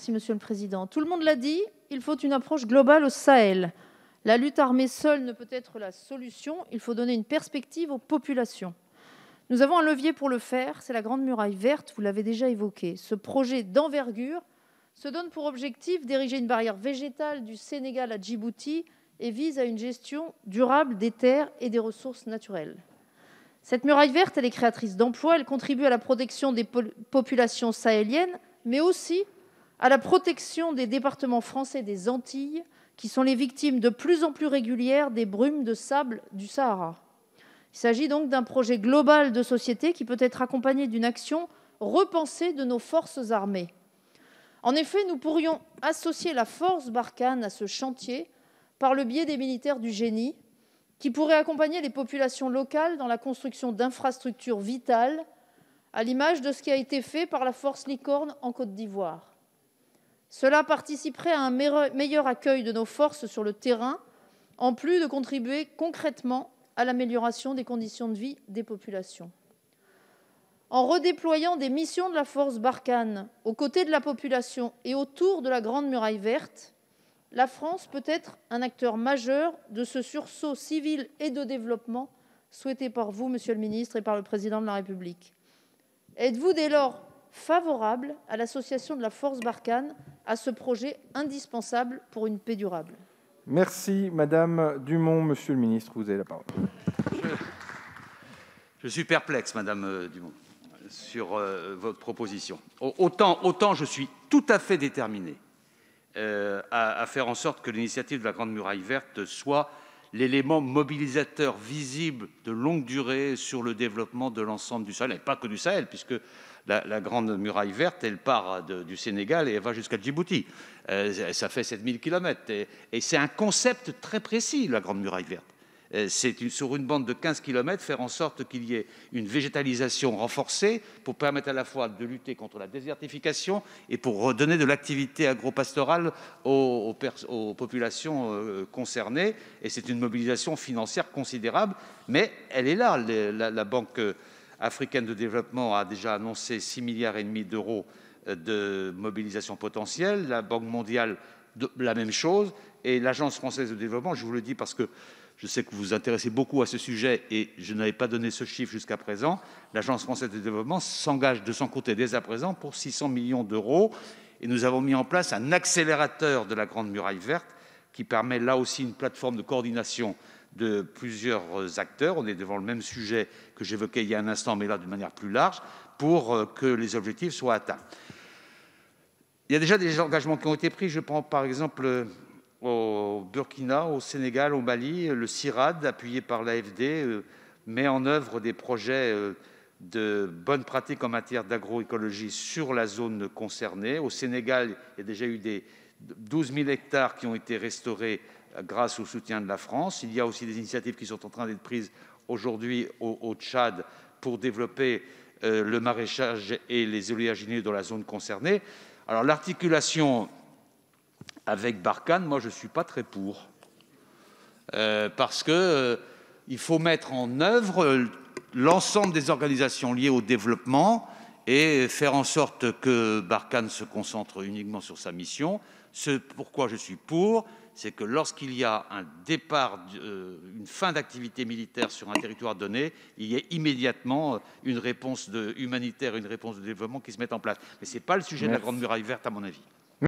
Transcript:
Merci, Monsieur le Président. Tout le monde l'a dit, il faut une approche globale au Sahel. La lutte armée seule ne peut être la solution. Il faut donner une perspective aux populations. Nous avons un levier pour le faire, c'est la Grande Muraille Verte, vous l'avez déjà évoqué. Ce projet d'envergure se donne pour objectif d'ériger une barrière végétale du Sénégal à Djibouti et vise à une gestion durable des terres et des ressources naturelles. Cette muraille verte, elle est créatrice d'emplois, elle contribue à la protection des populations sahéliennes, mais aussi à la protection des départements français des Antilles, qui sont les victimes de plus en plus régulières des brumes de sable du Sahara. Il s'agit donc d'un projet global de société qui peut être accompagné d'une action repensée de nos forces armées. En effet, nous pourrions associer la force Barkhane à ce chantier par le biais des militaires du génie, qui pourraient accompagner les populations locales dans la construction d'infrastructures vitales, à l'image de ce qui a été fait par la force Licorne en Côte d'Ivoire. Cela participerait à un meilleur accueil de nos forces sur le terrain, en plus de contribuer concrètement à l'amélioration des conditions de vie des populations. En redéployant des missions de la force Barkhane aux côtés de la population et autour de la Grande Muraille Verte, la France peut être un acteur majeur de ce sursaut civil et de développement souhaité par vous, Monsieur le ministre, et par le Président de la République. Êtes-vous dès lors favorable à l'association de la force Barkhane à ce projet indispensable pour une paix durable ? Merci, Madame Dumont. Monsieur le ministre, vous avez la parole. Je suis perplexe, Madame Dumont, sur votre proposition. Autant je suis tout à fait déterminé à faire en sorte que l'initiative de la Grande Muraille Verte soit l'élément mobilisateur visible de longue durée sur le développement de l'ensemble du Sahel, et pas que du Sahel, puisque la Grande Muraille Verte, elle part du Sénégal et elle va jusqu'à Djibouti. Ça fait 7000 km. Et c'est un concept très précis, la Grande Muraille Verte. C'est sur une bande de 15 km, faire en sorte qu'il y ait une végétalisation renforcée pour permettre à la fois de lutter contre la désertification et pour redonner de l'activité agro-pastorale aux populations concernées. Et c'est une mobilisation financière considérable, mais elle est là. La Banque africaine de développement a déjà annoncé 6,5 milliards d'euros de mobilisation potentielle. La Banque mondiale, la même chose. Et l'Agence française de développement, je vous le dis parce que je sais que vous vous intéressez beaucoup à ce sujet et je n'avais pas donné ce chiffre jusqu'à présent. L'Agence française de développement s'engage de son côté dès à présent pour 600 millions d'euros. Et nous avons mis en place un accélérateur de la Grande Muraille Verte qui permet là aussi une plateforme de coordination de plusieurs acteurs. On est devant le même sujet que j'évoquais il y a un instant, mais là d'une manière plus large, pour que les objectifs soient atteints. Il y a déjà des engagements qui ont été pris. Je prends par exemple au Burkina, au Sénégal, au Mali, le CIRAD, appuyé par l'AFD, met en œuvre des projets de bonnes pratiques en matière d'agroécologie sur la zone concernée. Au Sénégal, il y a déjà eu 12 000 hectares qui ont été restaurés grâce au soutien de la France. Il y a aussi des initiatives qui sont en train d'être prises aujourd'hui au Tchad pour développer le maraîchage et les oléagineux dans la zone concernée. Alors l'articulation avec Barkhane, moi je ne suis pas très pour, parce qu'il faut mettre en œuvre l'ensemble des organisations liées au développement et faire en sorte que Barkhane se concentre uniquement sur sa mission. Ce pourquoi je suis pour, c'est que lorsqu'il y a un départ, une fin d'activité militaire sur un territoire donné, il y ait immédiatement une réponse humanitaire, une réponse de développement qui se mette en place. Mais ce n'est pas le sujet de la Grande Muraille Verte, à mon avis.